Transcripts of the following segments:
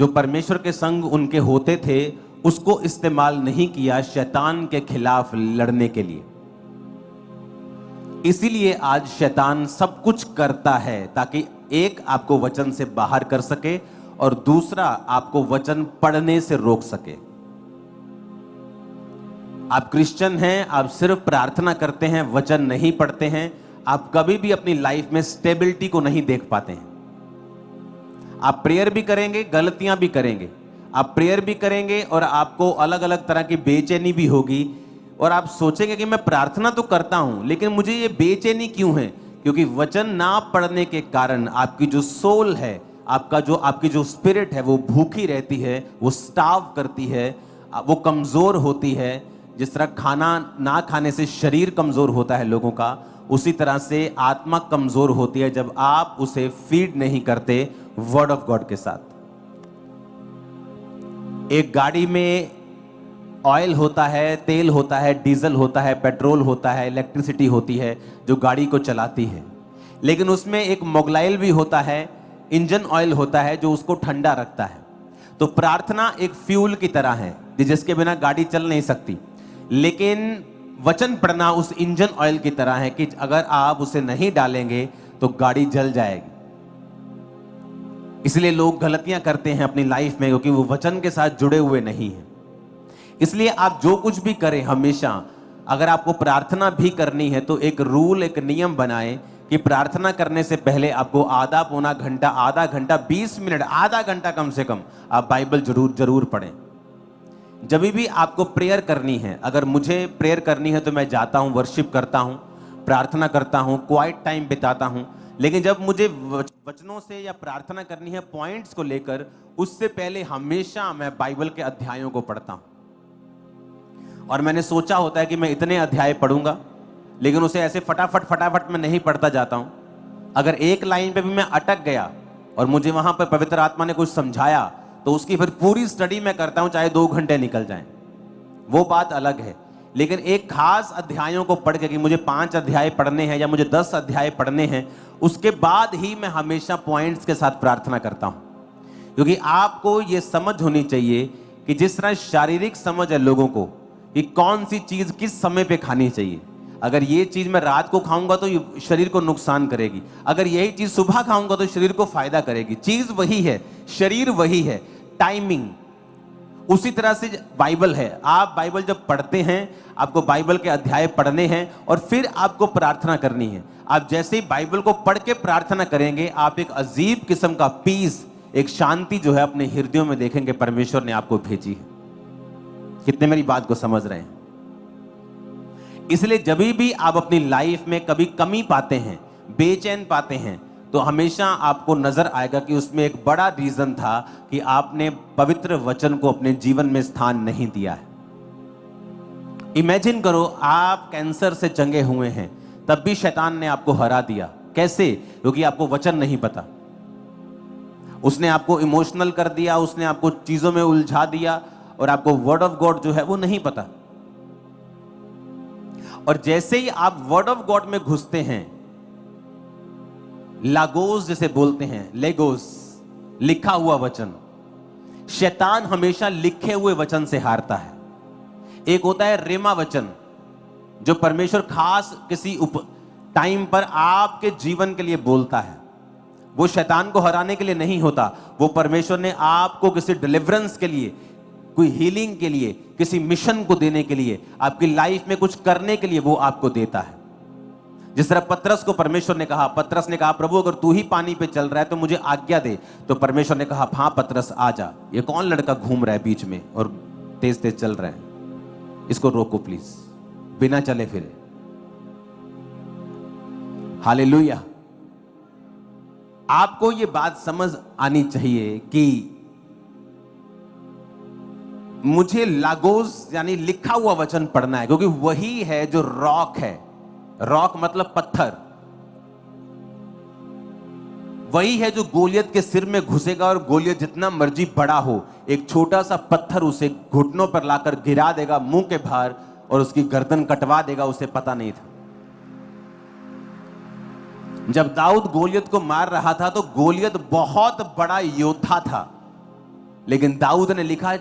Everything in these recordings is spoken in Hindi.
जो परमेश्वर के संग उनके होते थे उसको इस्तेमाल नहीं किया शैतान के खिलाफ लड़ने के लिए। इसीलिए आज शैतान सब कुछ करता है ताकि एक आपको वचन से बाहर कर सके और दूसरा आपको वचन पढ़ने से रोक सके। आप क्रिश्चियन हैं, आप सिर्फ प्रार्थना करते हैं, वचन नहीं पढ़ते हैं, आप कभी भी अपनी लाइफ में स्टेबिलिटी को नहीं देख पाते हैं। आप प्रेयर भी करेंगे, गलतियां भी करेंगे, आप प्रेयर भी करेंगे और आपको अलग अलग तरह की बेचैनी भी होगी और आप सोचेंगे कि मैं प्रार्थना तो करता हूं लेकिन मुझे ये बेचैनी क्यों है? क्योंकि वचन ना पढ़ने के कारण आपकी जो सोल है, आपकी जो स्पिरिट है वो भूखी रहती है, वो स्टार्व करती है, वो कमजोर होती है। जिस तरह खाना ना खाने से शरीर कमजोर होता है लोगों का, उसी तरह से आत्मा कमजोर होती है जब आप उसे फीड नहीं करते वर्ड ऑफ गॉड के साथ। एक गाड़ी में ऑयल होता है, तेल होता है, डीजल होता है, पेट्रोल होता है, इलेक्ट्रिसिटी होती है जो गाड़ी को चलाती है, लेकिन उसमें एक मोगलाइल भी होता है, इंजन ऑयल होता है जो उसको ठंडा रखता है। तो प्रार्थना एक फ्यूल की तरह है जिसके बिना गाड़ी चल नहीं सकती, लेकिन वचन पढ़ना उस इंजन ऑयल की तरह है कि अगर आप उसे नहीं डालेंगे तो गाड़ी जल जाएगी। इसलिए लोग गलतियां करते हैं अपनी लाइफ में क्योंकि वो वचन के साथ जुड़े हुए नहीं हैं। इसलिए आप जो कुछ भी करें, हमेशा अगर आपको प्रार्थना भी करनी है तो एक रूल, एक नियम बनाएं कि प्रार्थना करने से पहले आपको आधा पौना घंटा, आधा घंटा, 20 मिनट, आधा घंटा कम से कम आप बाइबल जरूर पढ़ें। जब भी आपको प्रेयर करनी है, अगर मुझे प्रेयर करनी है तो मैं जाता हूं, वर्शिप करता हूं, प्रार्थना करता हूं, क्वाइट टाइम बिताता हूं, लेकिन जब मुझे वचनों से या प्रार्थना करनी है पॉइंट्स को लेकर, उससे पहले हमेशा मैं बाइबल के अध्यायों को पढ़ता हूं। और मैंने सोचा होता है कि मैं इतने अध्याय पढ़ूंगा, लेकिन उसे ऐसे फटाफट मैं नहीं पढ़ता जाता हूं। अगर एक लाइन पे भी मैं अटक गया और मुझे वहां पर पवित्र आत्मा ने कुछ समझाया तो उसकी फिर पूरी स्टडी मैं करता हूं, चाहे 2 घंटे निकल जाएं, वो बात अलग है। लेकिन एक खास अध्यायों को पढ़ के कि मुझे 5 अध्याय पढ़ने हैं या मुझे 10 अध्याय पढ़ने हैं, उसके बाद ही मैं हमेशा पॉइंट्स के साथ प्रार्थना करता हूं। क्योंकि आपको यह समझ होनी चाहिए कि जिस तरह शारीरिक समझ है लोगों को कि कौन सी चीज किस समय पे खानी चाहिए। अगर ये चीज मैं रात को खाऊंगा तो ये शरीर को नुकसान करेगी, अगर यही चीज सुबह खाऊंगा तो शरीर को फायदा करेगी। चीज वही है, शरीर वही है, टाइमिंग उसी तरह से बाइबल है। आप बाइबल जब पढ़ते हैं, आपको बाइबल के अध्याय पढ़ने हैं और फिर आपको प्रार्थना करनी है। आप जैसे ही बाइबल को पढ़ के प्रार्थना करेंगे, आप एक अजीब किस्म का पीस, एक शांति जो है अपने हृदयों में देखेंगे परमेश्वर ने आपको भेजी है। कितने मेरी बात को समझ रहे हैं? इसलिए जब भी आप अपनी लाइफ में कभी कमी पाते हैं, बेचैन पाते हैं, तो हमेशा आपको नजर आएगा कि उसमें एक बड़ा रीजन था कि आपने पवित्र वचन को अपने जीवन में स्थान नहीं दिया है। इमेजिन करो आप कैंसर से चंगे हुए हैं, तब भी शैतान ने आपको हरा दिया। कैसे? क्योंकि आपको वचन नहीं पता। उसने आपको इमोशनल कर दिया, उसने आपको चीजों में उलझा दिया और आपको वर्ड ऑफ गॉड जो है वो नहीं पता। और जैसे ही आप वर्ड ऑफ गॉड में घुसते हैं, लागोस जिसे बोलते हैं, लेगोस, लिखा हुआ वचन, शैतान हमेशा लिखे हुए वचन से हारता है। एक होता है रेमा वचन, जो परमेश्वर खास किसी टाइम पर आपके जीवन के लिए बोलता है। वो शैतान को हराने के लिए नहीं होता, वो परमेश्वर ने आपको किसी डिलीवरेंस के लिए, कोई हीलिंग के लिए, किसी मिशन को देने के लिए, आपकी लाइफ में कुछ करने के लिए वो आपको देता है। जिस तरह पतरस को परमेश्वर ने कहा, पतरस ने कहा प्रभु अगर तू ही पानी पे चल रहा है तो मुझे आज्ञा दे। तो परमेश्वर ने कहा हाँ पतरस आ जा, ये कौन लड़का घूम रहा है बीच में और तेज तेज चल रहा है, इसको रोको प्लीज, बिना चले फिरे। हालेलुया। आपको ये बात समझ आनी चाहिए कि मुझे लागोस यानी लिखा हुआ वचन पढ़ना है, क्योंकि वही है जो रॉक है। रॉक मतलब पत्थर। वही है जो गोलियत के सिर में घुसेगा और गोलियत जितना मर्जी बड़ा हो, एक छोटा सा पत्थर उसे घुटनों पर लाकर गिरा देगा मुंह के बाहर और उसकी गर्दन कटवा देगा, उसे पता नहीं था। जब दाऊद गोलियत को मार रहा था तो गोलियत बहुत बड़ा योद्धा था, लेकिन दाऊद ने लिखा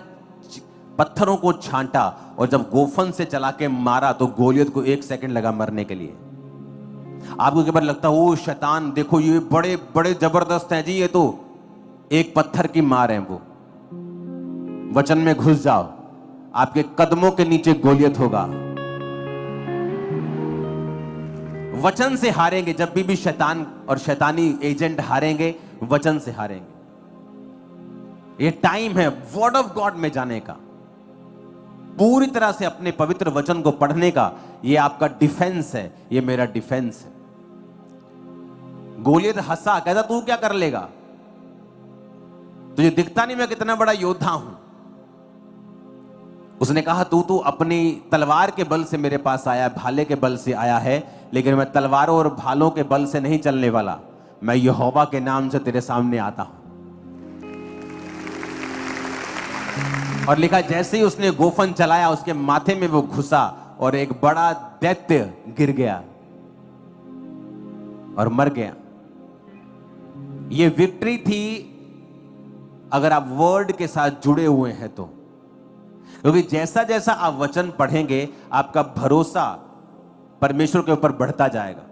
पत्थरों को छांटा और जब गोफन से चला के मारा तो गोलियत को 1 सेकंड लगा मरने के लिए। आपको कई बार लगता है ओ शैतान देखो ये बड़े बड़े जबरदस्त हैं जी, ये तो एक पत्थर की मार है। वो वचन में घुस जाओ, आपके कदमों के नीचे गोलियत होगा। वचन से हारेंगे। जब भी शैतान और शैतानी एजेंट हारेंगे, वचन से हारेंगे। ये टाइम है वर्ड ऑफ गॉड में जाने का, पूरी तरह से अपने पवित्र वचन को पढ़ने का। ये आपका डिफेंस है, ये मेरा डिफेंस है। गोलियत हंसा, कहता तू क्या कर लेगा, तुझे दिखता नहीं मैं कितना बड़ा योद्धा हूं। उसने कहा तू अपनी तलवार के बल से मेरे पास आया, भाले के बल से आया है, लेकिन मैं तलवारों और भालों के बल से नहीं चलने वाला। मैं यहोवा के नाम से तेरे सामने आता हूं। और लिखा जैसे ही उसने गोफन चलाया, उसके माथे में वो घुसा और एक बड़ा दैत्य गिर गया और मर गया। ये विक्ट्री थी अगर आप वर्ड के साथ जुड़े हुए हैं तो, क्योंकि जैसा जैसा आप वचन पढ़ेंगे आपका भरोसा परमेश्वर के ऊपर बढ़ता जाएगा।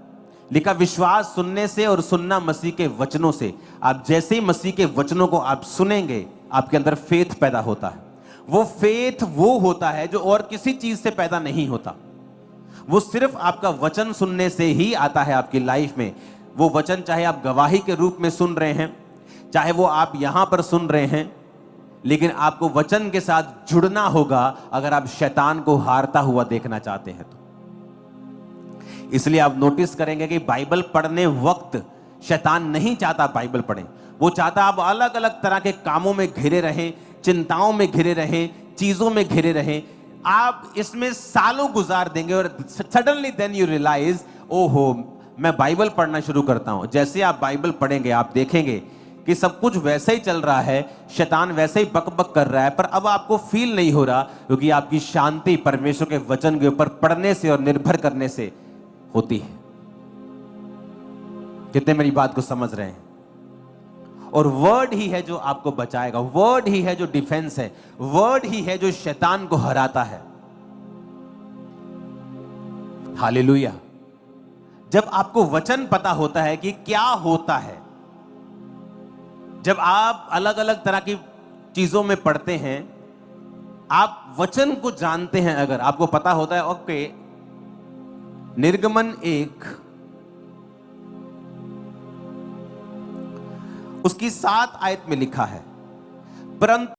लिखा विश्वास सुनने से और सुनना मसीह के वचनों से। आप जैसे ही मसीह के वचनों को आप सुनेंगे, आपके अंदर फेथ पैदा होता है। वो फेथ वो होता है जो और किसी चीज से पैदा नहीं होता, वो सिर्फ आपका वचन सुनने से ही आता है आपकी लाइफ में। वो वचन चाहे आप गवाही के रूप में सुन रहे हैं, चाहे वो आप यहां पर सुन रहे हैं, लेकिन आपको वचन के साथ जुड़ना होगा अगर आप शैतान को हारता हुआ देखना चाहते हैं तो। इसलिए आप नोटिस करेंगे कि बाइबल पढ़ने वक्त शैतान नहीं चाहता बाइबल पढ़ें। वो चाहता आप अलग अलग तरह के कामों में घिरे रहें, चिंताओं में घिरे रहें, चीजों में घिरे रहें। आप इसमें सालों गुजार देंगे और सडनली देन यू रियलाइज ओहो मैं बाइबल पढ़ना शुरू करता हूं। जैसे आप बाइबल पढ़ेंगे आप देखेंगे कि सब कुछ वैसे ही चल रहा है, शैतान वैसे ही बकबक कर रहा है, पर अब आपको फील नहीं हो रहा, क्योंकि आपकी शांति परमेश्वर के वचन के ऊपर पढ़ने से और निर्भर करने से होती है। कितने मेरी बात को समझ रहे हैं? और वर्ड ही है जो आपको बचाएगा, वर्ड ही है जो डिफेंस है, वर्ड ही है जो शैतान को हराता है। हालेलुया। जब आपको वचन पता होता है कि क्या होता है, जब आप अलग अलग तरह की चीजों में पढ़ते हैं, आप वचन को जानते हैं, अगर आपको पता होता है ओके निर्गमन 1 उसकी 7 आयत में लिखा है, परंतु